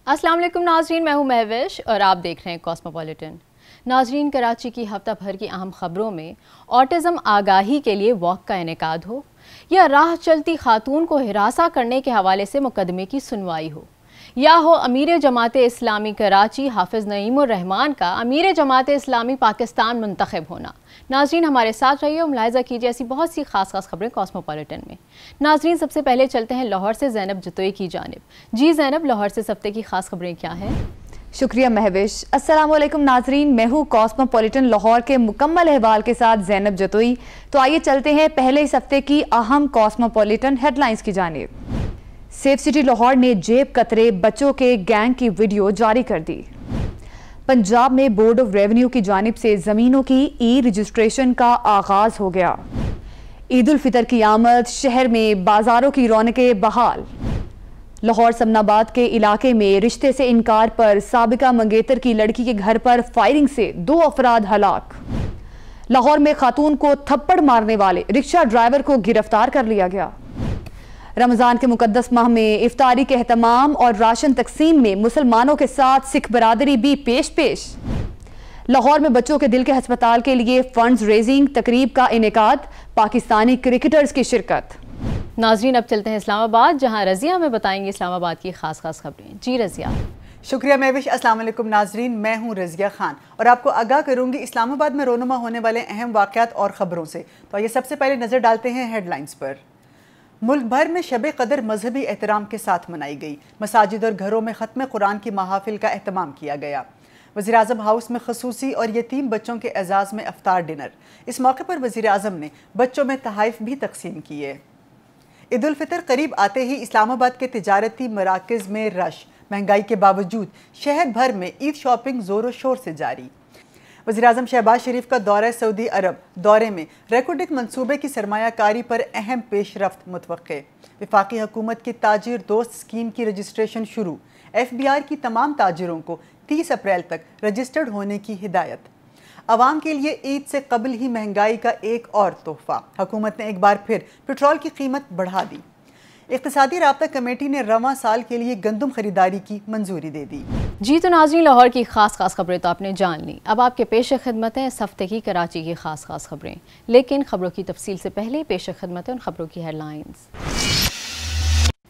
अस्सलाम वालेकुम नाजरीन, मैं हूं महविश और आप देख रहे हैं कॉस्मोपॉलिटन। नाजरीन, कराची की हफ्ता भर की अहम खबरों में ऑटिज़म आगाही के लिए वॉक का इनेकाद हो या राह चलती खातून को हिरासा करने के हवाले से मुकदमे की सुनवाई हो, या हो अमीर जमात इस्लामी कराची हाफिज़ नईमुर रहमान का अमीर जमात इस्लामी पाकिस्तान मुंतखब होना। नाजरीन, हमारे साथ रहिए और मुलाहिज़ा कीजिए ऐसी बहुत सी खास खबरें कॉस्मोपॉलिटन में। नाजरीन, सबसे पहले चलते हैं लाहौर से ज़ैनब जतोई की जानिब। जी ज़ैनब, लाहौर से इस हफ्ते की खास खबरें क्या हैं? शुक्रिया महविश। अस्सलाम वालेकुम नाजरीन, मैं हूँ कॉस्मोपॉलिटन लाहौर के मुकम्मल अहवाल के साथ ज़ैनब जतोई। तो आइए चलते हैं पहले इस हफ्ते की अहम कॉस्मोपॉलिटन हेडलाइंस की जानिब। सेफ सिटी लाहौर ने जेब कतरे बच्चों के गैंग की वीडियो जारी कर दी। पंजाब में बोर्ड ऑफ रेवेन्यू की जानिब से ज़मीनों की ई रजिस्ट्रेशन का आगाज हो गया। ईद उल फितर की आमद, शहर में बाजारों की रौनकें बहाल। लाहौर समनाबाद के इलाके में रिश्ते से इनकार पर साबिका मंगेतर की लड़की के घर पर फायरिंग से 2 अफराद हलाक। लाहौर में खातून को थप्पड़ मारने वाले रिक्शा ड्राइवर को गिरफ्तार कर लिया गया। रमजान के मुकद्दस माह में इफ्तारी के एहतमाम और राशन तकसीम में मुसलमानों के साथ सिख बरादरी भी पेश। लाहौर में बच्चों के दिल के अस्पताल के लिए फंड्स रेजिंग तकरीब का इनेकाद, पाकिस्तानी क्रिकेटर्स की शिरकत। नाजरीन, अब चलते हैं इस्लामाबाद, जहां रजिया में बताएंगे इस्लामाबाद की खास खबरें। जी रजिया। शुक्रिया महविश। अस्सलाम वालेकुम नाजरीन, मैं हूं रजिया खान और आपको आगाह करूंगी इस्लामाबाद में रोनुमा होने वाले अहम वाक़यात और ख़बरों से। तो आइए सबसे पहले नज़र डालते हैं हेडलाइंस पर। मुल्क भर में शब कदर मजहबी एहतराम के साथ मनाई गई। मसाजिद और घरों में ख़त्म कुरान की महाफिल का एहतमाम किया गया। वज़ीर आज़म हाउस में खसूसी और यतीम बच्चों के एजाज़ में अफ्तार डिनर। इस मौके पर वज़ीर आज़म ने बच्चों में तहाइफ भी तकसीम किए। ईद उल फितर करीब आते ही इस्लामाबाद के तिजारती मराकज़ में रश। महंगाई के बावजूद शहर भर में ईद शॉपिंग ज़ोरों शोर से जारी। वज़ीर आज़म शहबाज शरीफ का दौरा सऊदी अरब, दौरे में रेकोडिक मंसूबे की सरमायाकारी पर अहम पेशरफ्त मुतवक्के। वफाकी हुकूमत की ताजिर दोस्त स्कीम की रजिस्ट्रेशन शुरू। FBR की तमाम ताजिरों को 30 अप्रैल तक रजिस्टर्ड होने की हिदायत। आवाम के लिए ईद से कबल ही महंगाई का एक और तोहफा। हुकूमत ने एक बार फिर पेट्रोल की कीमत बढ़ा दी। इक़्तिसादी राब्ता कमेटी ने रवां साल के लिए गंदम खरीदारी की मंजूरी दे दी। जी तो नाज़रीन, लाहौर की खास खबरें तो आपने जान ली। अब आपके पेश खिदमत है इस हफ्ते की कराची की खास खबरें, लेकिन खबरों की तफसील से पहले पेश खिदमत है उन खबरों की हेडलाइंस।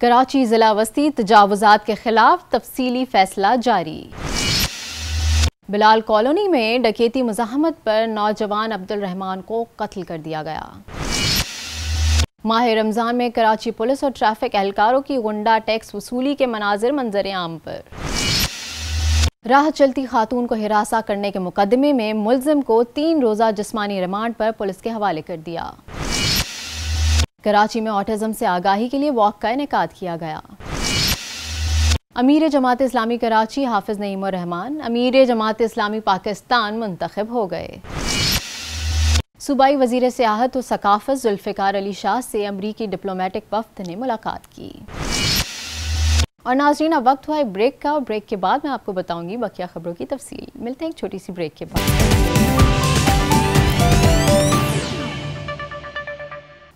कराची जिला वस्ती तजावुजात के खिलाफ तफसीली फैसला जारी। बिलाल कॉलोनी में डकैती मुज़ाहमत पर नौजवान अब्दुल रहमान को कत्ल कर दिया गया। माह रमज़ान में कराची पुलिस और ट्रैफिक एहलकारों की गुंडा टैक्स वसूली के मनाजिर मंजर आम पर। राह चलती खातून को हिरासा करने के मुकदमे में मुल्जिम को 3 रोज़ा जिस्मानी रिमांड पर पुलिस के हवाले कर दिया। कराची में ऑटिज़म से आगाही के लिए वॉक का इनेकाद किया गया। अमीर जमात इस्लामी कराची हाफिज़ नईमुर रहमान अमीर जमात इस्लामी पाकिस्तान मुंतखब हो गए। सूबाई वज़ीर सियाहत और सकाफ़त जुल्फ़िकार अली शाह से अमरीकी डिप्लोमेटिक वफ़द ने मुलाकात की। और नाज़रीन, अब वक्त हुआ है ब्रेक का, और ब्रेक के बाद मैं आपको बताऊंगी बकिया खबरों की तफसील। मिलते हैं एक छोटी सी ब्रेक के बाद।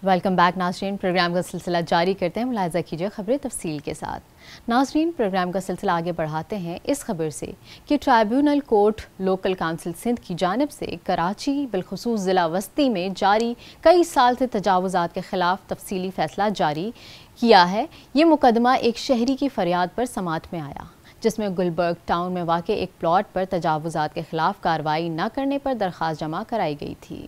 वेलकम बैक नाज़रीन, प्रोग्राम का सिलसिला जारी करते हैं। मुलाहिज़ा कीजिए खबरें तफसील के साथ। नाज़रीन, प्रोग्राम का सिलसिला आगे बढ़ाते हैं इस खबर से कि tribunal court local council Sindh की जानिब से कराची बिलखुसूस ज़िला वस्ती में जारी कई साल से तजावुज़ात के ख़िलाफ़ तफसीली फ़ैसला जारी किया है। ये मुकदमा एक शहरी की फरियाद पर समात में आया, जिसमें गुलबर्ग टाउन में वाक़ एक प्लॉट पर तजावुज़ात के ख़िलाफ़ कार्रवाई न करने पर दरख्वास्त जमा कराई गई थी।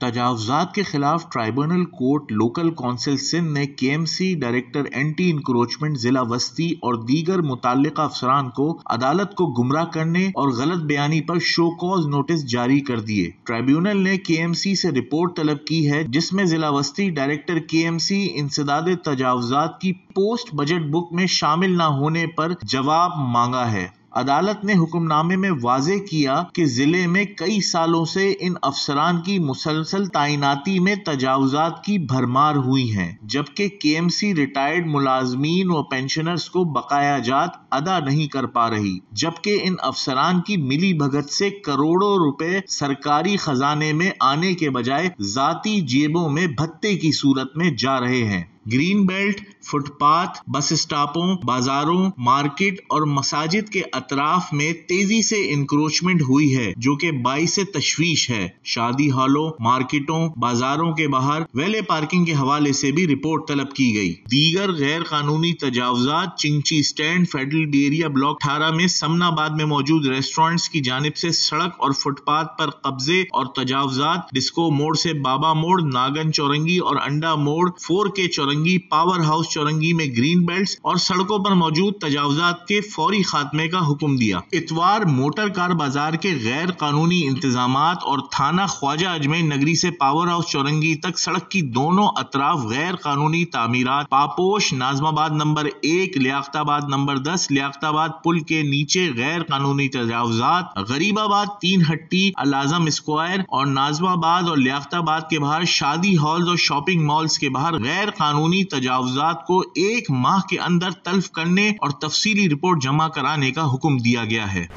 तजावुज़ात के खिलाफ tribunal court local council Sindh ने KMC डायरेक्टर एंटी इंक्रोचमेंट जिला वस्ती और दीगर मुताल्लिका अफसरान को अदालत को गुमराह करने और गलत बयानी पर शो कॉज नोटिस जारी कर दिए। ट्राइब्यूनल ने KMC से रिपोर्ट तलब की है, जिसमें जिला वस्ती डायरेक्टर KMC इंसदाद तजावुज़ात की पोस्ट बजट बुक में शामिल न होने पर जवाब मांगा है। अदालत ने हुक्मनामे में वाज़े किया कि जिले में कई सालों से इन अफसरान की मुसलसल तैनाती में तजावुज़ात की भरमार हुई हैं, जबकि KMC रिटायर्ड मुलाजमीन व पेंशनर्स को बकाया जात अदा नहीं कर पा रही, जबकि इन अफसरान की मिली भगत से करोड़ों रुपए सरकारी खजाने में आने के बजाय जाती जेबों में भत्ते की सूरत में जा रहे हैं। ग्रीन बेल्ट फुटपाथ, बस स्टॉपों, बाजारों, मार्केट और मसाजिद के अतराफ में तेजी से इंक्रोचमेंट हुई है, जो कि बाइस तशवीश है। शादी हॉलों, मार्केटों, बाजारों के बाहर वेले पार्किंग के हवाले से भी रिपोर्ट तलब की गई। दीगर गैर कानूनी तजावुजात चिंची स्टैंड, फेडरल एरिया ब्लॉक 18 में समनाबाद में मौजूद रेस्टोरेंट्स की जानिब से सड़क और फुटपाथ पर कब्जे और तजावुजात डिस्को मोड़ से बाबा मोड़, नागन चौरंगी और अंडा मोड़, 4K चौरंगी, पावर हाउस चौरंगी में ग्रीन बेल्ट्स और सड़कों पर मौजूद तजावुजात के फौरी खात्मे का हुक्म दिया। इतवार मोटर कार बाजार के गैर कानूनी इंतजामात और थाना ख्वाजा अजमेर नगरी से पावर हाउस चौरंगी तक सड़क की दोनों अतराफ गैर कानूनी तामीरात, पापोश, नाजमाबाद नंबर 1, लियाकताबाद नंबर 10, लियाकताबाद पुल के नीचे गैर कानूनी तजावुजात, गरीबाबाद 3 हट्टी, अल आजम स्क्वायर और नाजमाबाद और लियाकताबाद के बाहर शादी हॉल्स और शॉपिंग मॉल्स के बाहर गैर कानूनी तजावुजात को 1 माह के अंदर तल्फ करने और तफसीली रिपोर्ट जमा कराने का हुक्म दिया गया है।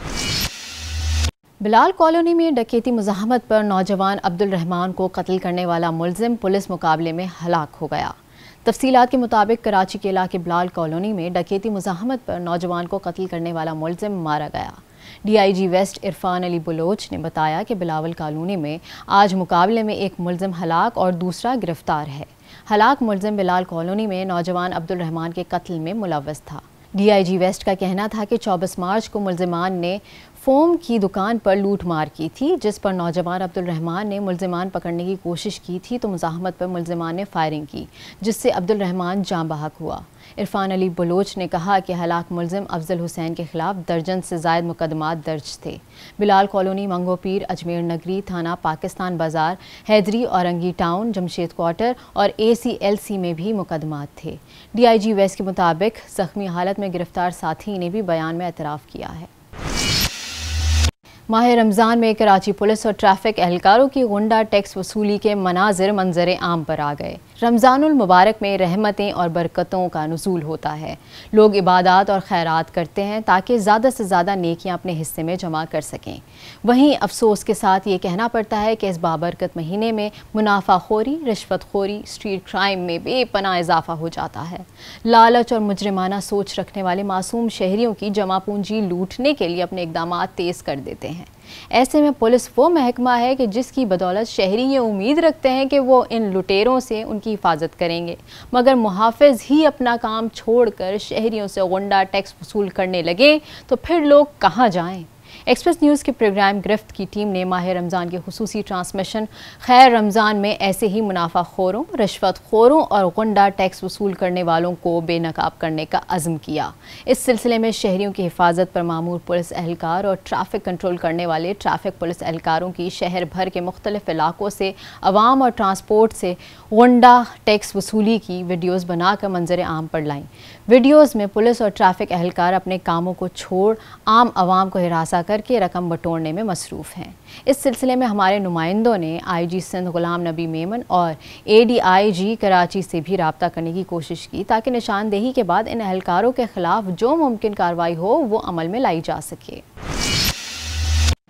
बिलाल कॉलोनी में डकैती मुज़ाहमत पर नौजवान अब्दुल रहमान को कत्ल करने वाला मुलजिम पुलिस मुकाबले में हलाक हो गया। तफसीलात के मुताबिक कराची के इलाके बिलाल कॉलोनी में डकैती मुज़ाहमत पर नौजवान को कत्ल करने वाला मुलजिम मारा गया। DIG वेस्ट इरफान अली बलोच ने बताया कि बिलावल कॉलोनी में आज मुकाबले में एक मुलजिम हलाक और दूसरा गिरफ्तार है। हलाक मुलजिम बिलाल कॉलोनी में नौजवान अब्दुल रहमान के कत्ल में मुलव्वस था। DIG वेस्ट का कहना था कि 24 मार्च को मुलजिमान ने फोम की दुकान पर लूट मार की थी, जिस पर नौजवान अब्दुल रहमान ने मुलजिमान पकड़ने की कोशिश की थी तो मुज़ाहमत पर मुलजिमान ने फायरिंग की, जिससे अब्दुल रहमान जाँ बहक हुआ। इरफान अली बलोच ने कहा कि हलाक मुलजिम अफजल हुसैन के खिलाफ दर्जन से ज़ायद मुकदमात दर्ज थे। बिलाल कॉलोनी, मंगोपीर, अजमेर नगरी थाना, पाकिस्तान बाजार, हैदरी, औरंगी टाउन, जमशेद क्वार्टर और ACLC में भी मुकदमात थे। DIG वेस्ट के मुताबिक जख्मी हालत में गिरफ्तार साथी ने भी बयान में एतराफ़ किया है। माह रमज़ान में कराची पुलिस और ट्रैफिक एहलकारों की गुंडा टैक्स वसूली के मनाजिर मंजर आम पर आ गए। रमज़ानुल मुबारक में रहमतें और बरकतों का नुज़ूल होता है। लोग इबादत और खैरात करते हैं ताकि ज़्यादा से ज़्यादा नेकियां अपने हिस्से में जमा कर सकें। वहीं अफसोस के साथ ये कहना पड़ता है कि इस बाबरकत महीने में मुनाफाखोरी, रिश्वतखोरी, स्ट्रीट क्राइम में बेपनाह इजाफा हो जाता है। लालच और मुजरिमाना सोच रखने वाले मासूम शहरियों की जमा पूंजी लूटने के लिए अपने इक़दामात तेज़ कर देते हैं। ऐसे में पुलिस वो महकमा है कि जिसकी बदौलत शहरी ये उम्मीद रखते हैं कि वो इन लुटेरों से उनकी हिफाजत करेंगे, मगर मुहाफिज ही अपना काम छोड़कर शहरियों से गुंडा टैक्स वसूल करने लगे तो फिर लोग कहाँ जाएं। एक्सप्रेस न्यूज़ के प्रोग्राम गिरफ्त की टीम ने माह रमज़ान के खुसूसी ट्रांसमिशन खैर रमज़ान में ऐसे ही मुनाफाखोरों, रिश्वतखोरों और गुंडा टैक्स वसूल करने वालों को बेनकाब करने का अज़्म किया। इस सिलसिले में शहरियों की हिफाजत पर मामूर पुलिस एहलकार और ट्रैफिक कंट्रोल करने वाले ट्रैफिक पुलिस एहलकारों की शहर भर के मुख्तलिफ इलाकों से अवाम और ट्रांसपोर्ट से गुंडा टैक्स वसूली की वीडियोज़ बनाकर मंजर आम पर लाईं। वीडियोज़ में पुलिस और ट्रैफिक एहलकार अपने कामों को छोड़ आम आवाम को हिरासा करके रकम बटोरने में मसरूफ़ हैं। इस सिलसिले में हमारे नुमाइंदों ने IG सिंध गुलाम नबी मेमन और ADIG कराची से भी रब्ता करने की कोशिश की ताकि निशानदेही के बाद इन एहलकारों के खिलाफ जो मुमकिन कार्रवाई हो वो अमल में लाई जा सके।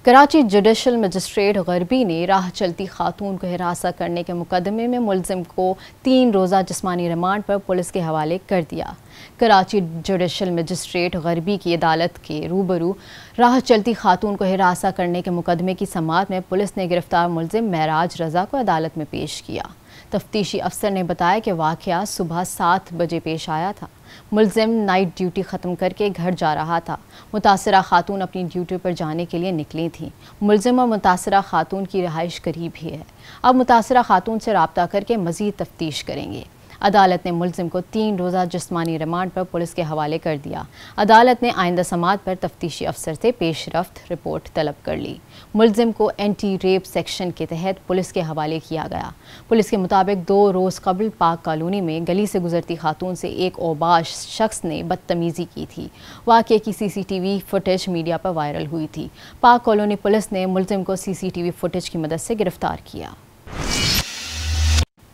कराची जुडिशल मजिस्ट्रेट गरबी ने राह चलती खातून को हिरासा करने के मुकदमे में मुलजिम को 3 रोज़ा जिस्मानी रिमांड पर पुलिस के हवाले कर दिया। कराची जुडिशल मजिस्ट्रेट गरबी की अदालत के रूबरू राह चलती खातून को हिरासा करने के मुकदमे की समाअत में पुलिस ने गिरफ्तार मुलजिम महराज रज़ा को अदालत में पेश किया। तफ्तीशी अफसर ने बताया कि वाक़या सुबह 7 बजे पेश आया था। मुलजिम नाइट ड्यूटी ख़त्म करके घर जा रहा था। मुतासरा खातून अपनी ड्यूटी पर जाने के लिए निकली थी। मुलजिम और मुतासरा खातून की रिहाइश करीब ही है। अब मुतासरा खातून से रब्ता करके मज़ीद तफ्तीश करेंगे। अदालत ने मुलजिम को 3 रोज़ा जिस्मानी रिमांड पर पुलिस के हवाले कर दिया। अदालत ने आइंदा समाअत पर तफ्तीशी अफसर से पेशरफ्त रिपोर्ट तलब कर ली। मुलजिम को एंटी रेप सेक्शन के तहत पुलिस के हवाले किया गया। पुलिस के मुताबिक 2 रोज़ कबल पाक कॉलोनी में गली से गुजरती खातून से एक औबाश शख्स ने बदतमीज़ी की थी। वाक़े की CCTV फुटेज मीडिया पर वायरल हुई थी। पाक कॉलोनी पुलिस ने मुलजिम को CCTV फुटेज की मदद से गिरफ्तार किया।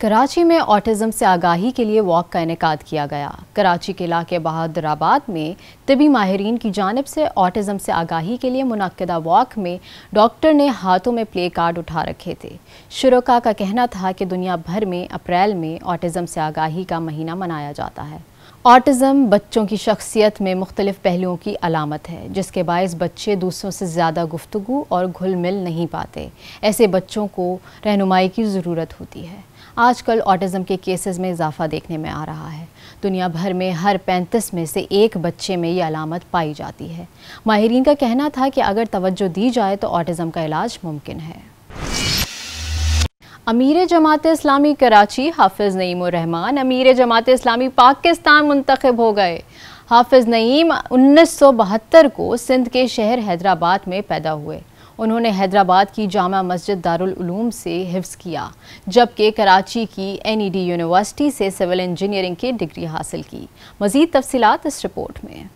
कराची में ऑटिज़म से आगाही के लिए वॉक का इनेकाद किया गया। कराची के इलाके बहादुराबाद में तिबी माहिरीन की जानिब से ऑटिज़म से आगाही के लिए मुनक्किदा वॉक में डॉक्टर ने हाथों में प्ले कार्ड उठा रखे थे। शुरका का कहना था कि दुनिया भर में अप्रैल में ऑटिज़म से आगाही का महीना मनाया जाता है। ऑटिज़म बच्चों की शख्सियत में मुख्तलिफ पहलुओं की अलामत है, जिसके बायस बच्चे दूसरों से ज़्यादा गुफ्तगू और घुल मिल नहीं पाते। ऐसे बच्चों को रहनुमाई की ज़रूरत होती है। आजकल ऑटिज़म के केसेस में इजाफा देखने में आ रहा है। दुनिया भर में हर 35 में से एक बच्चे में ये अलामत पाई जाती है। माहिरीन का कहना था कि अगर तवज्जो दी जाए तो ऑटिज़म का इलाज मुमकिन है। अमीर जमात इस्लामी कराची हाफिज़ नईम उर रहमान अमीर जमात इस्लामी पाकिस्तान मुंतखब हो गए। हाफिज़ नईम 1972 को सिंध के शहर हैदराबाद में पैदा हुए। उन्होंने हैदराबाद की जामा मस्जिद दारुल उलूम से हिफ्ज़ किया, जबकि कराची की NED यूनिवर्सिटी से सिविल इंजीनियरिंग की डिग्री हासिल की। मज़ीद तफसीलात इस रिपोर्ट में।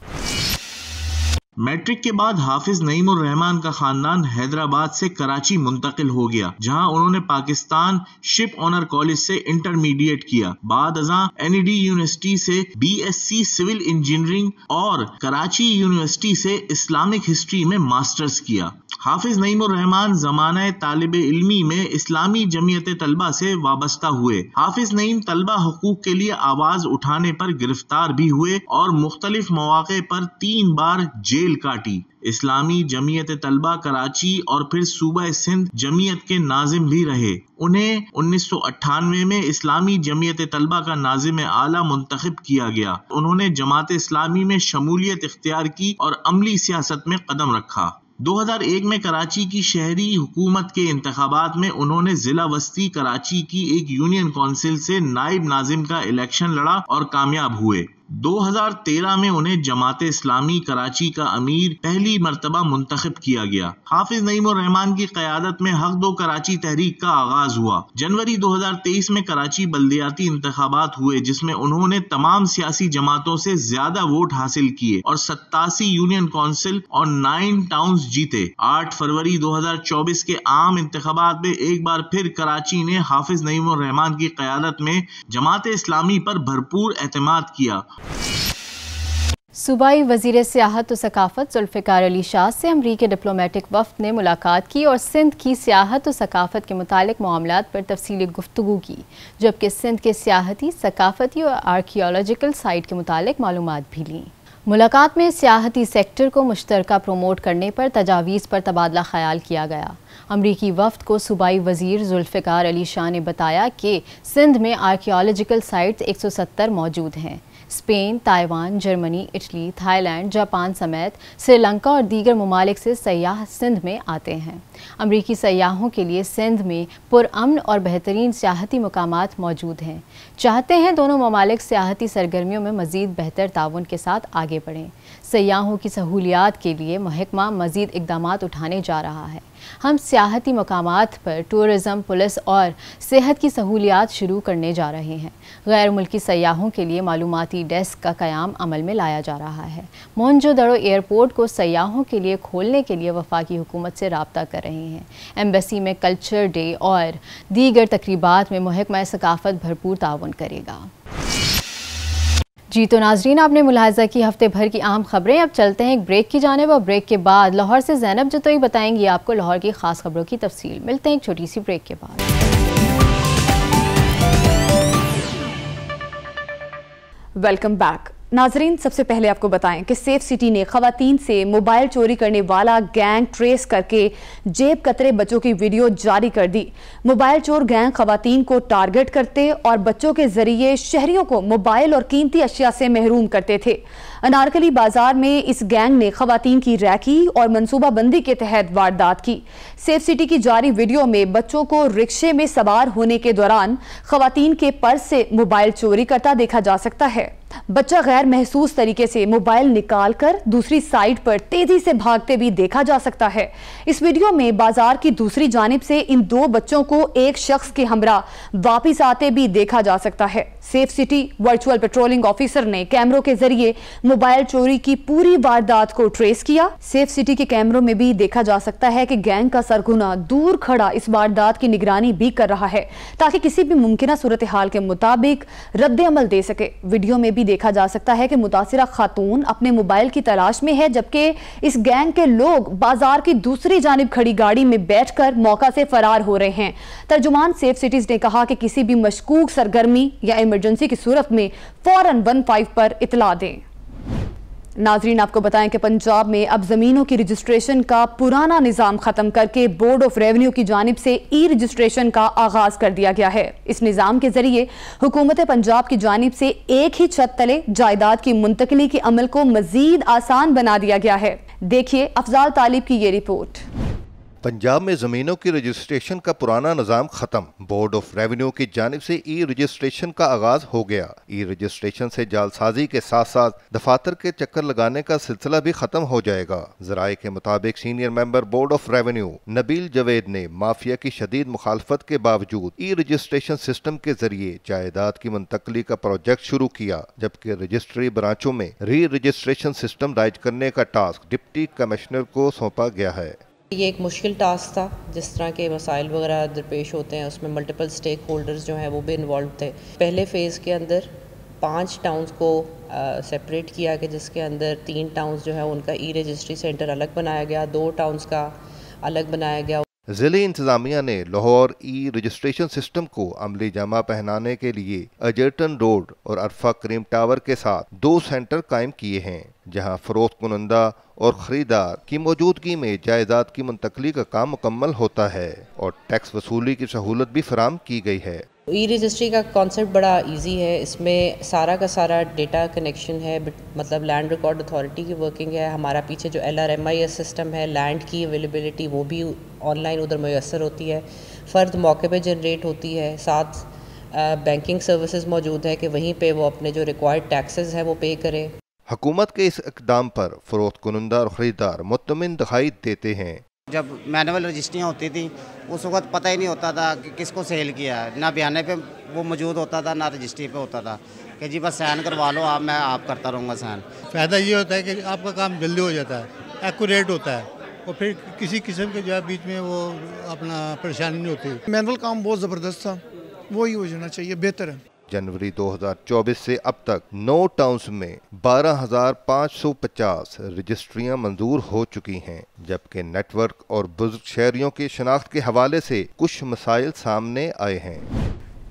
मैट्रिक के बाद हाफिज नईम उर रहमान का खानदान हैदराबाद से कराची मुंतकिल हो गया, जहां उन्होंने पाकिस्तान शिप ऑनर कॉलेज से इंटरमीडिएट किया। बाद अज़ां NED यूनिवर्सिटी से BSc सिविल इंजीनियरिंग और कराची यूनिवर्सिटी से इस्लामिक हिस्ट्री में मास्टर्स किया। हाफिज नईम उर रहमान ज़माना तालिबे इल्मी में इस्लामी जमीयत तलबा से वाबस्ता हुए। हाफिज नईम तलबा हुकूक के लिए आवाज उठाने पर गिरफ्तार भी हुए और मुख्तलिफ मौके पर 3 बार जेल काटी। इस्लामी जमीयत तलबा कराची और फिर सूबा सिंध जमीयत के नाजिम भी रहे। उन्हें 1998 में इस्लामी जमीयत तलबा का नाजिम आला मुंतखब किया गया। उन्होंने जमात इस्लामी में शमूलियत इख्तियार की और अमली सियासत में कदम रखा। 2001 में कराची की शहरी हुकूमत के इंतखाबात में उन्होंने जिला वस्ती कराची की एक यूनियन काउंसिल से नाइब नाजिम का इलेक्शन लड़ा और कामयाब हुए। 2013 में उन्हें जमात इस्लामी कराची का अमीर पहली मर्तबा मुंतखब किया गया। हाफिज नईम उर रहमान की क़यादत में हक दो कराची तहरीक का आगाज हुआ। जनवरी 2023 में कराची बल्दियाती इंतखाबात हुए, जिसमें उन्होंने तमाम सियासी जमातों से ज्यादा वोट हासिल किए और 87 यूनियन काउंसिल और 9 टाउन्स जीते। 8 फरवरी 2024 के आम इंतखाबात में एक बार फिर कराची ने हाफिज नईम उर रहमान की क़यादत में जमात इस्लामी पर भरपूर एतमाद किया। सूबाई वज़ीर सियाहत और सकाफत जुल्फ़िकार अली शाह से अमरीकी डिप्लोमेटिक वफ़द ने मुलाकात की और सिंध की सियाहत और सकाफत के मुतालिक मामलात पर तफसीली गुफ्तगू की, जबकि सिंध के सियाहती, सकाफती और आर्कियोलॉजिकल साइट के मुतालिक मालूमात भी लीं। मुलाकात में सियाहती सेक्टर को मुश्तरका प्रमोट करने पर तजावीज़ पर तबादला ख्याल किया गया। अमरीकी वफ़द को सूबाई वज़ीर जुल्फ़िकार अली शाह ने बताया कि सिंध में आर्कियोलॉजिकल साइट्स 170 मौजूद हैं। Spain, Taiwan, Germany, Italy, Thailand, Japan समेत श्रीलंका और दीगर ममालिक से सयाह सिंध में आते हैं। अमरीकी सयाहों के लिए सिंध में पुरअमन और बेहतरीन सियाहती मकामात मौजूद हैं। चाहते हैं दोनों ममालिक सियाहती सरगर्मियों में मज़ीद बेहतर ताउन के साथ आगे बढ़ें। सयाहों की सहूलियात के लिए महकमा मज़ीद इक़दामात उठाने जा रहा है। हम सियाहती मकामात पर टूरिज़म, पुलिस और सेहत की सहूलियात शुरू करने जा रहे हैं। गैर मुल्की सयाहों के लिए मालूमाती डेस्क का क़याम अमल में लाया जा रहा है। मोहनजोदड़ो एयरपोर्ट को सयाहों के लिए खोलने के लिए वफाकी हुकूमत से रब्ता कर रहे हैं। एम्बेसी में कल्चर डे और दीगर तकरीबात में महकमा सकाफत भरपूर ताउन करेगा। जी तो नाजरीन, आपने मुलाहिज़ा की हफ्ते भर की अहम खबरें। अब चलते हैं एक ब्रेक की जानिब और ब्रेक के बाद लाहौर से ज़ैनब जतोई बताएंगी आपको लाहौर की खास खबरों की तफसील। मिलते हैं एक छोटी सी ब्रेक के बाद। Welcome back. नाजरीन, सबसे पहले आपको बताएं कि सेफ सिटी ने खवातीन से मोबाइल चोरी करने वाला गैंग ट्रेस करके जेब कतरे बच्चों की वीडियो जारी कर दी। मोबाइल चोर गैंग खवातीन को टारगेट करते और बच्चों के जरिए शहरियों को मोबाइल और कीमती अशिया से महरूम करते थे। अनारकली बाजार में इस गैंग ने खवातीन की रैकी और मनसूबाबंदी के तहत वारदात की। सेफ सिटी की जारी वीडियो में बच्चों को रिक्शे में सवार होने के दौरान खवातीन के पर्स से मोबाइल चोरी करता देखा जा सकता है। बच्चा गैर महसूस तरीके से मोबाइल निकालकर दूसरी साइड पर तेजी से भागते भी देखा जा सकता है। इस वीडियो में बाजार की दूसरी जानिब से इन 2 बच्चों को एक शख्स के हमरा वापिस आते भी देखा जा सकता है। Safe city virtual patrolling officer ने कैमरों के जरिए मोबाइल चोरी की पूरी वारदात को ट्रेस किया। सेफ सिटी के कैमरों में भी देखा जा सकता है कि गैंग का सरगना दूर खड़ा इस वारदात की निगरानी भी कर रहा है, ताकि किसी भी मुमकिन सूरत हाल के मुताबिक रद्द अमल दे सके। वीडियो में भी देखा जा सकता है कि मुतासिरा खातून अपने मोबाइल की तलाश में है, जबकि इस गैंग के लोग बाजार की दूसरी जानिब खड़ी गाड़ी में बैठकर मौका से फरार हो रहे हैं। तर्जुमान सेफ सिटीज ने कहा कि किसी भी मशकूक सरगर्मी या इमरजेंसी की सूरत में फौरन 15 पर इतला दें। नाजरीन, आपको बताएं कि पंजाब में अब जमीनों की रजिस्ट्रेशन का पुराना निज़ाम खत्म करके बोर्ड ऑफ रेवेन्यू की जानिब से ई रजिस्ट्रेशन का आगाज कर दिया गया है। इस निज़ाम के जरिए हुकूमत पंजाब की जानिब से एक ही छत तले जायदाद की मुंतकली के अमल को मजीद आसान बना दिया गया है। देखिए अफजाल तालिब की ये रिपोर्ट। पंजाब में ज़मीनों की रजिस्ट्रेशन का पुराना निज़ाम ख़त्म। बोर्ड ऑफ रेवेन्यू की जानिब से ई रजिस्ट्रेशन का आगाज हो गया। ई रजिस्ट्रेशन से जालसाजी के साथ साथ दफातर के चक्कर लगाने का सिलसिला भी ख़त्म हो जाएगा। ज़राए के मुताबिक senior member board of revenue Nabeel Javed ने माफिया की शदीद मुखालफत के बावजूद ई रजिस्ट्रेशन सिस्टम के जरिए जायदाद की मुंतकली का प्रोजेक्ट शुरू किया, जबकि रजिस्ट्री ब्रांचों में री रजिस्ट्रेशन सिस्टम राइज करने का टास्क डिप्टी कमिश्नर को सौंपा गया है। ये एक मुश्किल टास्क था, जिस तरह के मसाइल वगैरह दरपेश होते हैं उसमें मल्टीपल स्टेक होल्डर्स जो हैं वो भी इन्वॉल्व थे। पहले फ़ेज़ के अंदर 5 टाउन्स को सेपरेट किया कि जिसके अंदर 3 टाउन्स जो है उनका ई रजिस्ट्री सेंटर अलग बनाया गया, 2 टाउन्स का अलग बनाया गया। ज़िले इंतज़ामिया ने लाहौर ई रजिस्ट्रेशन सिस्टम को अमली जामा पहनाने के लिए अजर्टन रोड और अरफा करीम टावर के साथ 2 सेंटर कायम किए हैं, जहां फरोख्त कुनंदा और ख़रीदार की मौजूदगी में जायदाद की मुंतकली का काम मुकम्मल होता है और टैक्स वसूली की सहूलत भी फराम की गई है। ई रजिस्ट्री का कॉन्सेप्ट बड़ा इजी है। इसमें सारा का सारा डेटा कनेक्शन है, मतलब लैंड रिकॉर्ड अथॉरिटी की वर्किंग है। हमारा पीछे जो LRMIS सिस्टम है, लैंड की अवेलेबिलिटी वो भी ऑनलाइन उधर मैसर होती है, फ़र्द मौके पे जनरेट होती है। साथ बैंकिंग सर्विसेज मौजूद है कि वहीं पे वो अपने जो रिक्वायर्ड टैक्सेस हैं वो पे करें। हुकूमत के इस इक़दाम पर फरोख्त कुनंदा और ख़रीदार मुतमिन दिखाई देते हैं। जब मैनुअल रजिस्ट्रियाँ होती थी उस वक्त पता ही नहीं होता था कि किसको सेल किया है, ना बयाने पे वो मौजूद होता था ना रजिस्ट्री पे होता था कि जी बस साइन करवा लो आप, मैं आप करता रहूँगा साइन। फ़ायदा ये होता है कि आपका काम जल्दी हो जाता है, एक्यूरेट होता है और फिर किसी किस्म के जो है बीच में वो अपना परेशानी नहीं होती। मैनुअल काम बहुत ज़बरदस्त था, वही हो जाना चाहिए, बेहतर है। जनवरी 2024 से अब तक 9 टाउन्स में 12,550 रजिस्ट्रियां मंजूर हो चुकी हैं, जबकि नेटवर्क और बुजुर्ग शहरियों की शनाख्त के हवाले से कुछ मसाइल सामने आए हैं।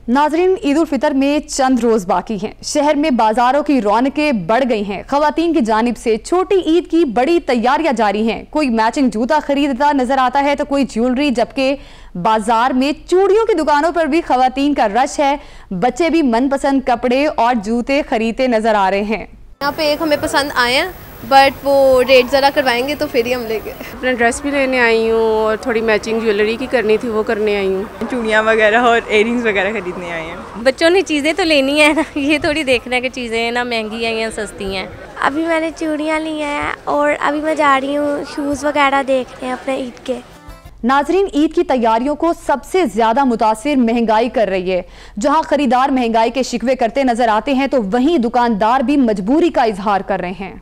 नाजरीन, ईद उल फितर में चंद रोज बाकी हैं। शहर में बाजारों की रौनकें बढ़ गई हैं। खवातीन की जानिब से छोटी ईद की बड़ी तैयारियां जारी हैं। कोई मैचिंग जूता खरीदता नजर आता है तो कोई ज्वेलरी, जबकि बाजार में चूड़ियों की दुकानों पर भी खवातीन का रश है। बच्चे भी मनपसंद कपड़े और जूते खरीदते नजर आ रहे हैं। यहाँ पे एक हमें पसंद आए हैं, बट वो रेट ज़रा करवाएंगे तो फिर ही हम लेंगे। अपना ड्रेस भी लेने आई हूँ और थोड़ी मैचिंग ज्वेलरी की करनी थी, वो करने आई हूँ। चूड़ियाँ वगैरह और इयररिंग्स वगैरह खरीदने आए हैं। बच्चों ने चीज़ें तो लेनी है ना, ये थोड़ी देखना है कि चीज़ें ना महंगी हैं या सस्ती हैं। अभी मैंने चूड़ियाँ ली हैं और अभी मैं जा रही हूँ शूज़ वगैरह देखने अपने ईद के। नाजरीन, ईद की तैयारियों को सबसे ज्यादा मुतासिर महंगाई कर रही है। जहां खरीदार महंगाई के शिकवे करते नजर आते हैं तो वहीं दुकानदार भी मजबूरी का इजहार कर रहे हैं।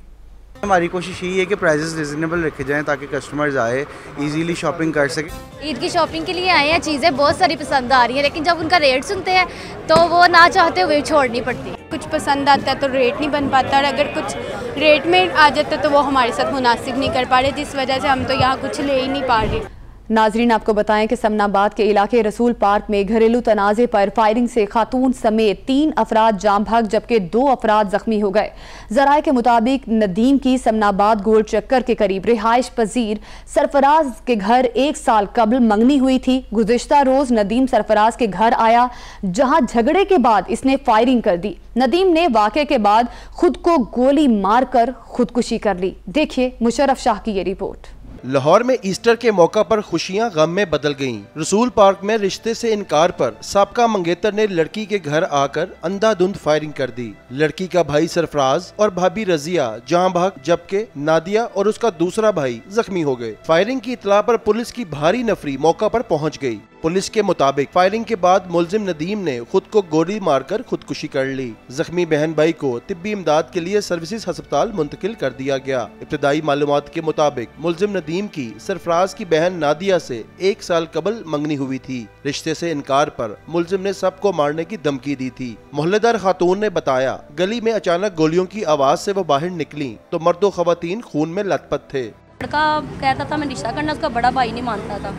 हमारी कोशिश यही है कि प्राइसेस रिजनेबल रखे जाएं ताकि कस्टमर्स आए इजीली शॉपिंग कर सके। ईद की शॉपिंग के लिए आए हैं, चीज़ें बहुत सारी पसंद आ रही हैं, लेकिन जब उनका रेट सुनते हैं तो वो ना चाहते हुए छोड़नी पड़ती। कुछ पसंद आता है तो रेट नहीं बन पाता, और अगर कुछ रेट में आ जाता तो वो हमारे साथ मुनासिब नहीं कर पा रहे, जिस वजह से हम तो यहाँ कुछ ले ही नहीं पा रहे। नाजरीन, आपको बताएं कि समनाबाद के इलाके रसूल पार्क में घरेलू तनाज़े पर फायरिंग से खातून समेत 3 अफराद जाम भाग, जबकि 2 अफराद जख्मी हो गए। जराए के मुताबिक नदीम की समनाबाद गोल चक्कर के करीब रिहाइश पजीर सरफराज के घर 1 साल कबल मंगनी हुई थी। गुज़िश्ता रोज नदीम सरफराज के घर आया, जहां झगड़े के बाद इसने फायरिंग कर दी। नदीम ने वाक़े के बाद खुद को गोली मारकर खुदकुशी कर ली। देखिए मुशर्रफ शाह की ये रिपोर्ट। लाहौर में ईस्टर के मौका पर खुशियां गम में बदल गईं। रसूल पार्क में रिश्ते से इनकार पर साबका मंगेतर ने लड़की के घर आकर अंधाधुंध फायरिंग कर दी। लड़की का भाई सरफराज और भाभी रजिया जान भाग, जबकि नादिया और उसका दूसरा भाई जख्मी हो गए। फायरिंग की इतला पर पुलिस की भारी नफरी मौका पर पहुंच गई। पुलिस के मुताबिक फायरिंग के बाद मुलजिम नदीम ने खुद को गोली मारकर खुदकुशी कर ली। जख्मी बहन भाई को तिब्बी इमदाद के लिए सर्विसेज अस्पताल मुंतकिल कर दिया गया। इब्तदाई मालूमात के मुताबिक मुलजिम नदीम की सरफराज की बहन नादिया से 1 साल कबल मंगनी हुई थी। रिश्ते से इनकार पर मुलजिम ने सबको मारने की धमकी दी थी। मोहल्लेदार खातून ने बताया, गली में अचानक गोलियों की आवाज से वो बाहर निकली तो मर्दो खवातीन खून में लथपथ थे। लड़का कहता था मैं रिश्ता करना, उसका बड़ा भाई नहीं मानता था,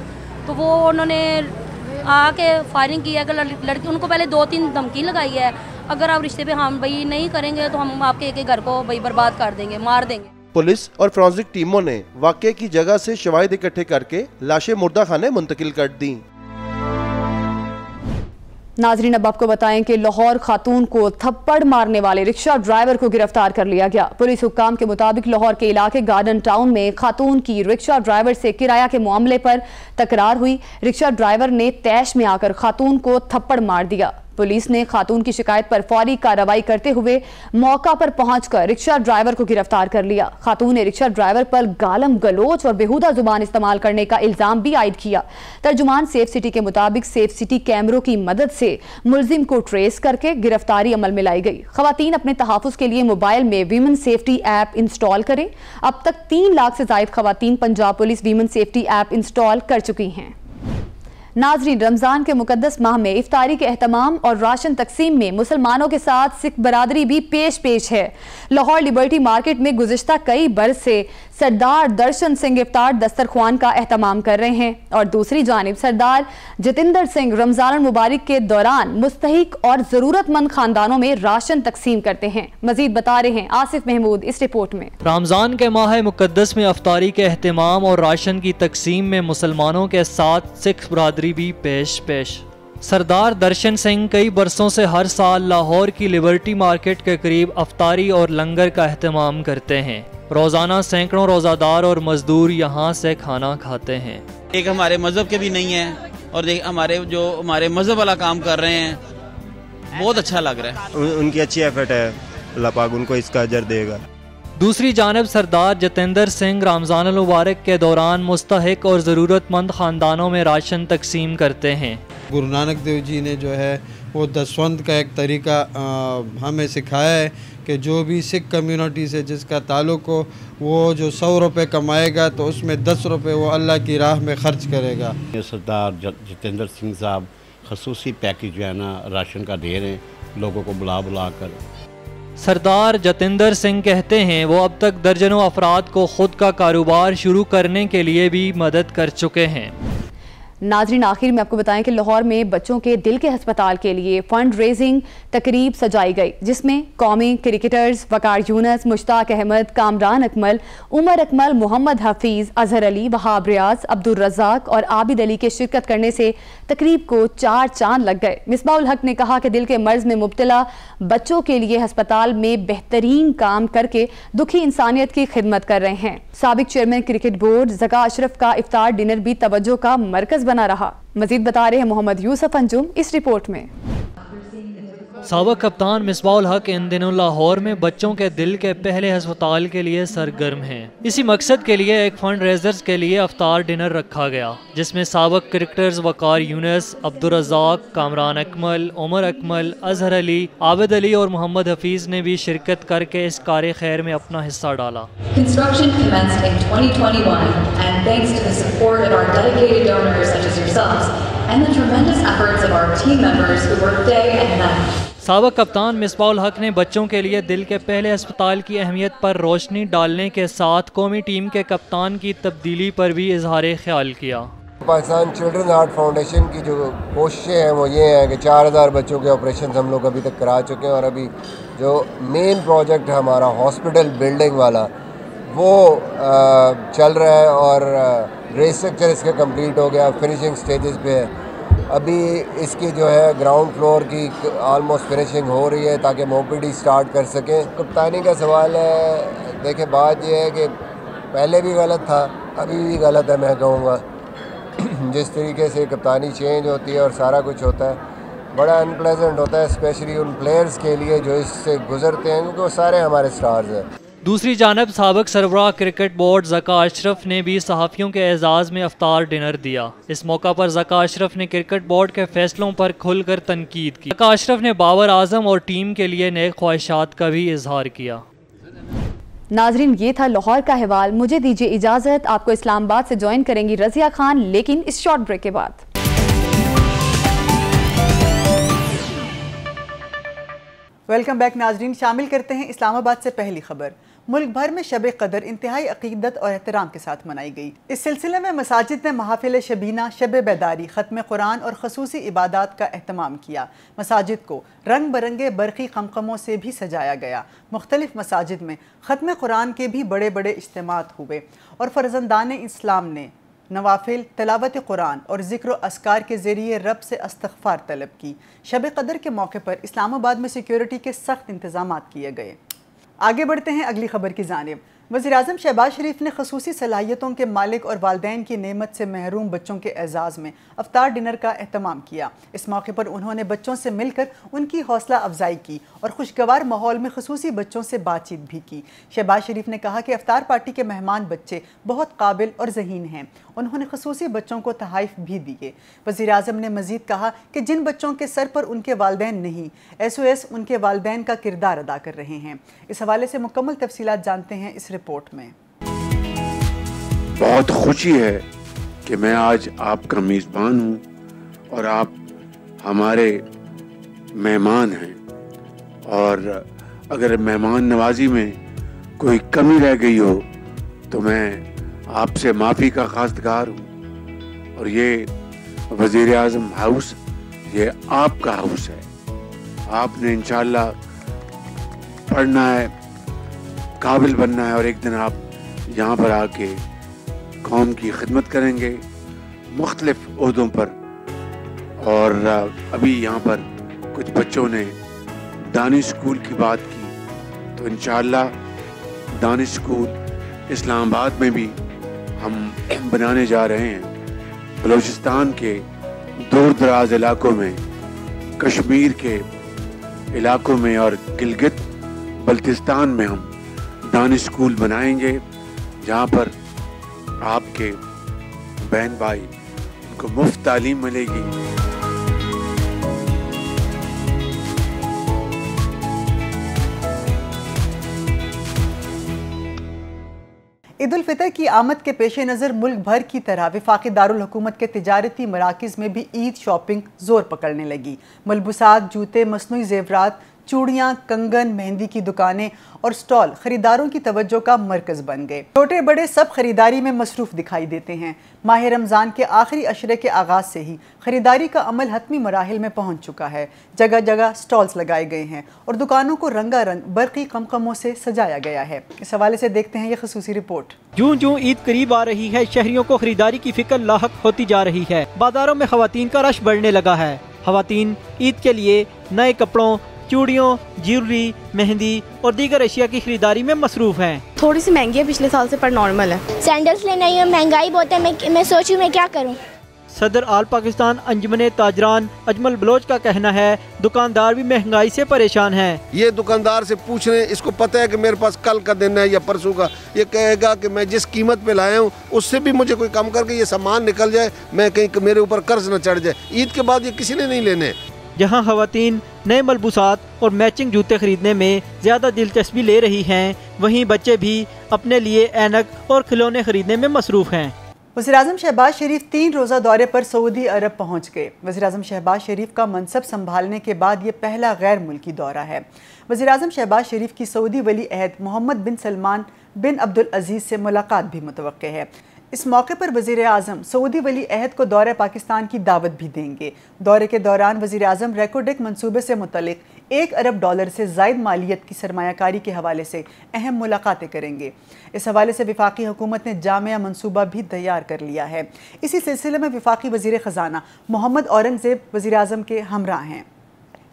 तो वो उन्होंने आके फायरिंग की है। लड़की उनको पहले 2-3 धमकी लगाई है, अगर आप रिश्ते पे हम भाई नहीं करेंगे तो हम आपके एक घर को भाई बर्बाद कर देंगे, मार देंगे। पुलिस और फोरेंसिक टीमों ने वाकये की जगह से शवाहिद इकट्ठे करके लाशें मुर्दा खाने मुंतकिल कर दी। नाजरीन, अब आपको बताएं कि लाहौर खातून को थप्पड़ मारने वाले रिक्शा ड्राइवर को गिरफ्तार कर लिया गया। पुलिस हुक्काम के मुताबिक लाहौर के इलाके गार्डन टाउन में खातून की रिक्शा ड्राइवर से किराया के मामले पर तकरार हुई। रिक्शा ड्राइवर ने तैश में आकर खातून को थप्पड़ मार दिया। पुलिस ने खातून की शिकायत पर फौरी कार्रवाई करते हुए मौका पर पहुंचकर रिक्शा ड्राइवर को गिरफ्तार कर लिया। खातून ने रिक्शा ड्राइवर पर गालम गलोच और बेहुदा जुबान इस्तेमाल करने का इल्जाम भी आयद किया। तर्जुमान सेफ सिटी के मुताबिक सेफ सिटी कैमरों की मदद से मुलजिम को ट्रेस करके गिरफ्तारी अमल में लाई गई। खवातीन अपने तहफ़्फ़ुज़ के लिए मोबाइल में वीमेन सेफ्टी ऐप इंस्टॉल करें। अब तक 3 लाख से ज़ायद खवातीन Punjab police women safety app install कर चुकी हैं। नाजरीन, रमज़ान के मुकद्दस माह में इफ्तारी के एहतमाम और राशन तकसीम में मुसलमानों के साथ सिख बरादरी भी पेश है। लाहौर लिबर्टी मार्केट में गुज़िश्ता कई बरस से सरदार दर्शन सिंह इफ्तार दस्तरख्वान का एहतमाम कर रहे हैं और दूसरी जानिब सरदार जतिंदर सिंह रमज़ान मुबारक के दौरान मुस्तहिक और ज़रूरतमंद खानदानों में राशन तकसीम करते हैं। मजीद बता रहे हैं आसिफ महमूद इस रिपोर्ट में। रमज़ान के माह मुकद्दस में इफ्तारी के एहतमाम और राशन की तकसीम में मुसलमानों के साथ सिख बरादरी भी पेश। सरदार दर्शन सिंह कई बरसों से हर साल लाहौर की लिबर्टी मार्केट के करीब इफ्तारी और लंगर का एहतमाम करते हैं। रोजाना सैकड़ों रोजादार और मजदूर यहाँ से खाना खाते हैं। एक हमारे मजहब के भी नहीं है और हमारे मजहब वाला काम कर रहे हैं, बहुत अच्छा लग रहा है। उनकी अच्छी एफर्ट है, अल्लाह पाक उनको इसका अजर देगा। दूसरी जानब सरदार जतिंदर सिंह रमज़ान मुबारक के दौरान मुस्तहिक और ज़रूरतमंद ख़ानदानों में राशन तकसीम करते हैं। गुरु नानक देव जी ने जो है वो दसवंत का एक तरीका हमें सिखाया है कि जो भी सिख कम्युनिटी से जिसका ताल्लुक़ हो वो जो 100 रुपये कमाएगा तो उसमें 10 रुपये वो अल्लाह की राह में ख़र्च करेगा। सरदार जतिंदर सिंह साहब खसूसी पैकेज जो है ना राशन का दे रहे हैं लोगों को बुला कर। सरदार जतिंदर सिंह कहते हैं वो अब तक दर्जनों अफराद को खुद का कारोबार शुरू करने के लिए भी मदद कर चुके हैं। नाजरीन, आखिर में आपको बताएं कि लाहौर में बच्चों के दिल के अस्पताल के लिए फंड रेजिंग तकरीब सजाई गई, जिसमें कौमी क्रिकेटर्स वकार यूनस, मुश्ताक अहमद, कामरान अकमल, उमर अकमल, मोहम्मद हफीज़, अजहर अली, वहाब रियाज, अब्दुल रज़ाक और आबिद अली के शिरकत करने से तकरीब को 4 चांद लग गए। मिसबाहुल हक ने कहा कि दिल के मर्ज में मुब्तला बच्चों के लिए अस्पताल में बेहतरीन काम करके दुखी इंसानियत की खिदमत कर रहे हैं। साबिक chairman cricket board Zaka Ashraf का इफ्तार डिनर भी तवज्जो का मरकज बना रहा। मजीद बता रहे हैं मोहम्मद यूसुफ अंजुम इस रिपोर्ट में। साबिक कप्तान मिसबाहुल हक इन दिनों लाहौर में बच्चों के दिल के पहले अस्पताल के लिए सरगर्म हैं। इसी मकसद के लिए एक फंड रेजर्स के लिए इफ्तार डिनर रखा गया, जिसमें साबिक क्रिकेटर्स वकार यूनस, अब्दुल रज़ाक, कामरान अकमल, उमर अकमल, अजहर अली, आबिद अली और मोहम्मद हफीज़ ने भी शिरकत करके इस कार्य खैर में अपना हिस्सा डाला। Construction commenced in 2021 and thanks to the support of our dedicated donors such as yourselves and the tremendous efforts of our team members who work day and night. साबिक कप्तान मिसबाहुल हक ने बच्चों के लिए दिल के पहले अस्पताल की अहमियत पर रोशनी डालने के साथ कौमी टीम के कप्तान की तब्दीली पर भी इजहार ख्याल किया। पाकिस्तान चिल्ड्रन हार्ट फाउंडेशन की जो कोशिशें हैं वो ये हैं कि 4000 बच्चों के ऑपरेशन हम लोग अभी तक करा चुके हैं और अभी जो मेन प्रोजेक्ट है हमारा हॉस्पिटल बिल्डिंग वाला वो चल रहा है और रेस्ट्रक्चर इसका कंप्लीट हो गया, फिनिशिंग स्टेजेस पे है। अभी इसकी जो है ग्राउंड फ्लोर की ऑलमोस्ट फिनिशिंग हो रही है ताकि मोपीडी स्टार्ट कर सकें। कप्तानी का सवाल है, देखें बात यह है कि पहले भी गलत था, अभी भी गलत है मैं कहूँगा। जिस तरीके से कप्तानी चेंज होती है और सारा कुछ होता है बड़ा अनप्लेजेंट होता है, स्पेशली उन प्लेयर्स के लिए जो इससे गुजरते हैं क्योंकि वो सारे हमारे स्टार्स हैं। दूसरी जानब साबिक सरबराह क्रिकेट बोर्ड ज़का अशरफ ने भी सहाफ़ियों के एजाज़ में अफ्तार डिनर दिया। इस मौका पर ज़का अशरफ ने क्रिकेट बोर्ड के फैसलों पर खुलकर तनकीद की। ज़का अशरफ ने बाबर आजम और टीम के लिए नेक ख्वाहिशात का भी इजहार किया। नाजरीन, ये था लाहौर का अहवाल। मुझे दीजिए इजाज़त। आपको इस्लामाबाद से ज्वाइन करेंगी रज़िया खान, लेकिन इस शॉर्ट ब्रेक के बाद। वेलकम बैक नाजरीन, शामिल करते हैं इस्लामाबाद से पहली खबर। मुल्क भर में शब कदर इंतहाई अकीदत और एहतराम के साथ मनाई गई। इस सिलसिले में मसाजिद ने महाफिल शबीना, शब बेदारी, ख़त्म कुरान और खसूसी इबादात का एहतमाम किया। मसाजिद को रंग बरंगे बरक़ी खमखमों से भी सजाया गया। मुख्तलिफ मसाजिद में ख़त्म कुरान के भी बड़े बड़े इज्तिमात हुए और फ़र्जंदान इस्लाम ने नवाफिल, तलावत कुरान और ज़िक्र अस्कार के ज़रिए रब से इस्तग़फ़ार तलब की। शब कदर के मौके पर इस्लामाबाद में सिक्योरिटी के सख्त इंतज़ामात किए गए। आगे बढ़ते हैं अगली खबर की जानिब। वज़ीर-ए-आज़म शहबाज शरीफ ने खसूसी सलाहियतों के मालिक और वालिदैन की नेमत से महरूम बच्चों के एजाज़ में अफ्तार डिनर का एहतमाम किया। इस मौके पर उन्होंने बच्चों से मिलकर उनकी हौसला अफजाई की और खुशगवार माहौल में खसूसी बच्चों से बातचीत भी की। शहबाज शरीफ ने कहा कि अफ्तार पार्टी के मेहमान बच्चे बहुत काबिल और ज़हीन हैं। उन्होंने खसूसी बच्चों को तहाइफ भी दिए। वज़ीर-ए-आज़म ने मज़ीद कहा कि जिन बच्चों के सर पर उनके वालिदैन नहीं, SOS उनके वालिदैन का किरदार अदा कर रहे हैं। इस हवाले से मुकम्मल तफसीलात जानते हैं इस रिपोर्ट में। बहुत खुशी है कि मैं आज आपका मेज़बान हूँ और आप हमारे मेहमान हैं, और अगर मेहमान नवाजी में कोई कमी रह गई हो तो मैं आपसे माफ़ी का खास्तगार हूँ। और ये वज़ीर-ए-आज़म हाउस ये आपका हाउस है। आपने इंशाअल्लाह पढ़ना है, काबिल बनना है और एक दिन आप यहाँ पर आके कौम की खिदमत करेंगे मुख्तलिफ ओहदों पर। और अभी यहाँ पर कुछ बच्चों ने दानिश स्कूल की बात की, तो इंशाअल्लाह दानिश स्कूल इस्लामाबाद में भी हम बनाने जा रहे हैं। बलूचिस्तान के दूर दराज इलाकों में, कश्मीर के इलाकों में और गिलगित बल्तिस्तान में हम दानिश स्कूल बनाएंगे, जहाँ पर आपके बहन भाई उनको मुफ्त तालीम मिलेगी। ईद उल फितर की आमद के पेश नज़र मुल्क भर की तरह वफाकी दारुल हुकूमत के तिजारती मराकिज़ में भी ईद शॉपिंग जोर पकड़ने लगी। मलबूसात, जूते, मसनूई जेवरात, चूड़ियाँ, कंगन, मेहंदी की दुकानें और स्टॉल खरीदारों की तवज्जो का मरकज़ बन गए। छोटे बड़े सब खरीदारी में मसरूफ़ दिखाई देते हैं। माह रमज़ान के आखिरी अशरे के आगाज़ से ही खरीदारी का अमल हतमी मराहिल में पहुँच चुका है। जगह जगह स्टॉल्स लगाए गए हैं और दुकानों को रंगारंग बरक़ी खमखमों से सजाया गया है। इस हवाले से देखते हैं ये खसूसी रिपोर्ट। जूं जूं ईद करीब आ रही है, शहरियों को खरीदारी की फिक्र लाहक होती जा रही है। बाजारों में खवातीन का रश बढ़ने लगा है। खवातीन ईद के लिए नए कपड़ों, चूड़ियों, ज्वेलरी, मेहंदी और दीगर अशिया की खरीदारी में मसरूफ हैं। थोड़ी सी महंगी है पिछले साल से, पर नॉर्मल है। सैंडल्स लेना है, महंगाई बहुत है, मैं सोचूं मैं क्या करूं। सदर आल पाकिस्तान अंजुमन ताजरान अजमल बलोच का कहना है दुकानदार भी महंगाई से परेशान हैं। ये दुकानदार से पूछ रहे हैं, इसको पता है कि मेरे पास कल का दिन है या परसों का, ये कहेगा कि मैं जिस कीमत पे लाया हूँ उससे भी मुझे कोई कम करके ये सामान निकल जाए, मैं कहीं मेरे ऊपर कर्ज न चढ़ जाए। ईद के बाद ये किसी ने नहीं लेने। जहां खवातीन नए मलबूसात और मैचिंग जूते खरीदने में ज़्यादा दिलचस्पी ले रही हैं, वहीं बच्चे भी अपने लिए ऐनक और खिलौने खरीदने में मसरूफ़ हैं। वज़ीर-ए-आज़म शहबाज शरीफ 3 रोज़ा दौरे पर सऊदी अरब पहुँच गए। वज़ीर-ए-आज़म शहबाज शरीफ का मनसब संभालने के बाद ये पहला गैर मुल्की दौरा है। वज़ीर-ए-आज़म शहबाज शरीफ की सऊदी वली अहद मोहम्मद बिन सलमान बिन अब्दुल अजीज़ से मुलाकात भी मुतवक्के है। इस मौके पर वज़ीर-ए-आज़म सऊदी वली अहद को दौरे पाकिस्तान की दावत भी देंगे। दौरे के दौरान वज़ीर-ए-आज़म रेकोडेक मंसूबे से मुतल्लिक $1 अरब से ज़ायद मालियत की सरमायाकारी के हवाले से अहम मुलाकातें करेंगे। इस हवाले से वफाकी हुकूमत ने जामिया मंसूबा भी तैयार कर लिया है। इसी सिलसिले में वफाकी वज़ीर ख़जाना मोहम्मद औरंगज़ेब वज़ीर-ए-आज़म के हमरा हैं।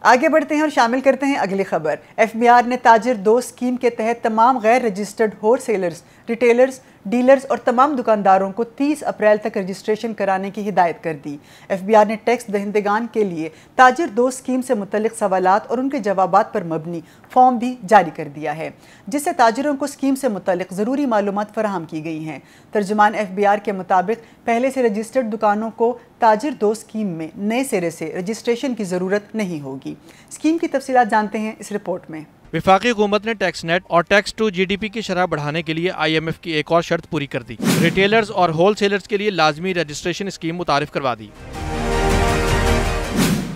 आगे बढ़ते हैं और शामिल करते हैं अगली खबर। FBR ने ताजिर दोस्त स्कीम के तहत तमाम गैर registered wholesalers, retailers, dealers और तमाम दुकानदारों को 30 अप्रैल तक रजिस्ट्रेशन कराने की हिदायत कर दी। FBI ने टैक्स दहिंदगान के लिए ताजिर दोस्त स्कीम से मुतल्लिक सवालात और उनके जवाबात पर मबनी फॉर्म भी जारी कर दिया है, जिससे ताजिरों को स्कीम से मुतल्लिक ज़रूरी मालूमात फराहम की गई हैं। तर्जुमान FBI के मुताबिक पहले से रजिस्टर्ड दुकानों को ताजिर दोस्त स्कीम में नए सिरे से रजिस्ट्रेशन की ज़रूरत नहीं होगी। स्कीम की तफसीलात जानते हैं इस रिपोर्ट में। वफाकी हुकूमत ने टैक्स नेट और टैक्स टू GDP की शरह बढ़ाने के लिए IMF की एक और शर्त पूरी कर दी। रिटेलर्स और होलसेलर्स के लिए लाजमी रजिस्ट्रेशन स्कीम मुतारिफ करवा दी।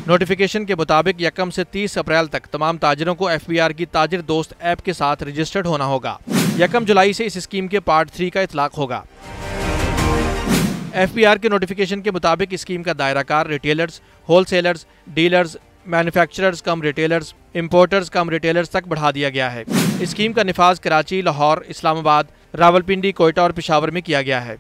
नोटिफिकेशन के मुताबिक 1 से 30 अप्रैल तक तमाम ताजिरों को FBR की ताजिर दोस्त ऐप के साथ रजिस्टर्ड होना होगा। 1 जुलाई से इस स्कीम के पार्ट 3 का इतलाक होगा। FBR के नोटिफिकेशन के मुताबिक स्कीम का दायराकार रिटेलर्स, होलसेलर्स, डीलर्स, मैन्युफैक्चरर्स कम रिटेलर्स, इंपोर्टर्स कम रिटेलर्स तक बढ़ा दिया गया है। स्कीम का निफाज कराची, लाहौर, इस्लामाबाद, रावलपिंडी, कोयटा और पेशावर में किया गया है।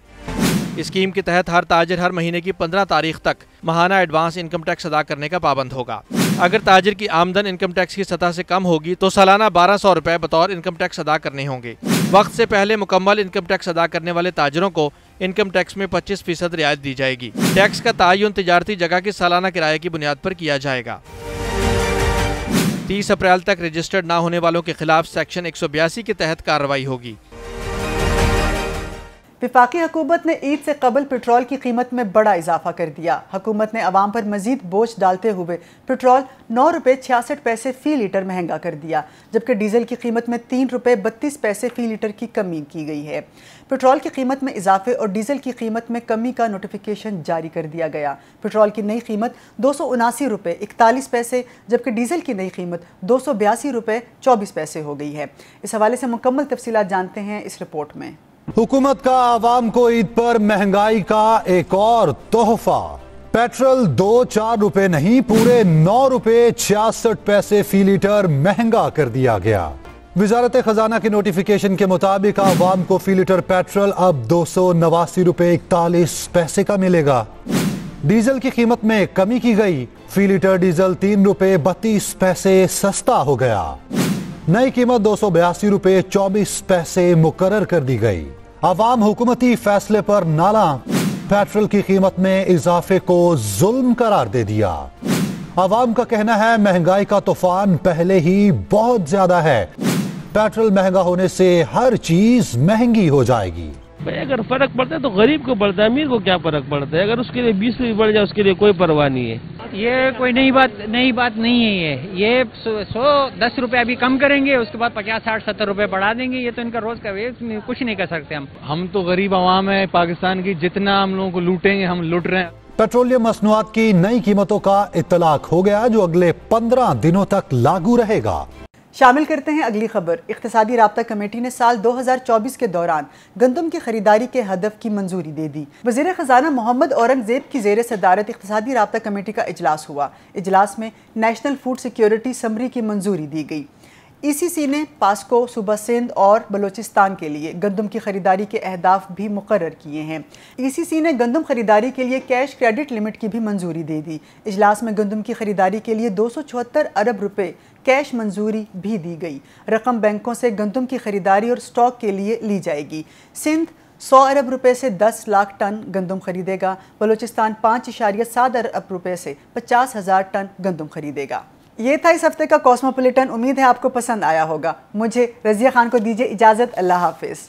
स्कीम के तहत हर ताजिर हर महीने की 15 तारीख तक माहाना एडवांस इनकम टैक्स अदा करने का पाबंद होगा। अगर ताजिर की आमदन इनकम टैक्स की सतह से कम होगी तो सालाना 1200 रुपए बतौर इनकम टैक्स अदा करने होंगे। वक्त से पहले मुकम्मल इनकम टैक्स अदा करने वाले ताजिरों को इनकम टैक्स में 25% रियायत दी जाएगी। टैक्स का तयन तिजारती जगह के सालाना किराए की बुनियाद पर किया जाएगा। 30 अप्रैल तक रजिस्टर्ड ना होने वालों के खिलाफ सेक्शन 182 के तहत कार्रवाई होगी। वफाकी हुकूमत ने ईद से कबल पेट्रोल की कीमत में बड़ा इजाफा कर दिया। हुकूमत ने अवाम पर मजीद बोझ डालते हुए पेट्रोल 9 रुपये 66 पैसे फ़ी लीटर महंगा कर दिया, जबकि डीजल की कीमत में 3 रुपये 32 पैसे फ़ी लीटर की कमी की गई है। पेट्रोल की कीमत में इजाफे और डीजल की कीमत में कमी का नोटिफिकेशन जारी कर दिया गया। पेट्रोल की नई कीमत 279 रुपये 41 पैसे जबकि डीजल की नई कीमत 282 रुपये 24 पैसे हो गई है। इस हवाले से मुकम्मल तफसीलात जानते हैं इस रिपोर्ट में। हुकूमत का आवाम को ईद पर महंगाई का एक और तोहफा। पेट्रोल 2-4 रुपए नहीं, पूरे 9 रुपये 66 पैसे फी लीटर महंगा कर दिया गया। वजारत खजाना के नोटिफिकेशन के मुताबिक आवाम को फी लीटर पेट्रोल अब 289 रुपये 41 पैसे का मिलेगा। डीजल की कीमत में कमी की गई, फी लीटर डीजल 3 रुपये 32 पैसे सस्ता हो गया। नई कीमत 282 रुपये 24 पैसे मुकर्रर कर दी गई। आवाम हुकूमती फैसले पर नाला, पेट्रोल की कीमत में इजाफे को जुल्म करार दे दिया। आवाम का कहना है महंगाई का तूफान पहले ही बहुत ज्यादा है, पेट्रोल महंगा होने से हर चीज महंगी हो जाएगी। भाई अगर फर्क पड़ता है तो गरीब को पड़ता है, अमीर को क्या फर्क पड़ता है? अगर उसके लिए 20 रुपये बढ़ जाए उसके लिए कोई परवाह नहीं है। ये कोई नई बात नहीं है ये 110 रुपये अभी कम करेंगे, उसके बाद 50, 60, 70 रुपये बढ़ा देंगे। ये तो इनका रोज का वे, कुछ नहीं कर सकते हम तो गरीब आवाम है पाकिस्तान की, जितना हम लोगों को लूटेंगे हम लूट रहे हैं। पेट्रोलियम मसनूआत की नई कीमतों का इत्तलाक हो गया जो अगले 15 दिनों तक लागू रहेगा। शामिल करते हैं अगली खबर। इख्तिसादी राब्ता कमेटी ने साल 2024 के दौरान गंदम की खरीदारी के हदफ की मंजूरी दे दी। वज़ीर ख़ज़ाना मोहम्मद औरंगज़ेब की ज़ेर सदारत इख्तिसादी राब्ता कमेटी का इजलास हुआ। इजलास में नेशनल फूड सिक्योरिटी समरी की मंजूरी दी गई। ECC ने पास्को, सूबा सिंध और बलोचिस्तान के लिए गंदम की खरीदारी के अहदाफ भी मुकर्रर किए हैं। ECC ने गंदम खरीदारी के लिए कैश क्रेडिट लिमिट की भी मंजूरी दे दी। इजलास में गंदम की खरीदारी के लिए 274 अरब रुपए कैश मंजूरी भी दी गई। रकम बैंकों से गंदम की खरीदारी और स्टॉक के लिए ली जाएगी। सिंध 100 अरब रुपए से 10 लाख टन गंदम खरीदेगा। बलोचिस्तान 5.7 अरब रुपए से 50,000 टन गंदम खरीदेगा। ये था इस हफ्ते का कॉस्मोपॉलिटन। उम्मीद है आपको पसंद आया होगा। मुझे रज़िया खान को दीजिए इजाज़त। अल्लाह हाफिज़।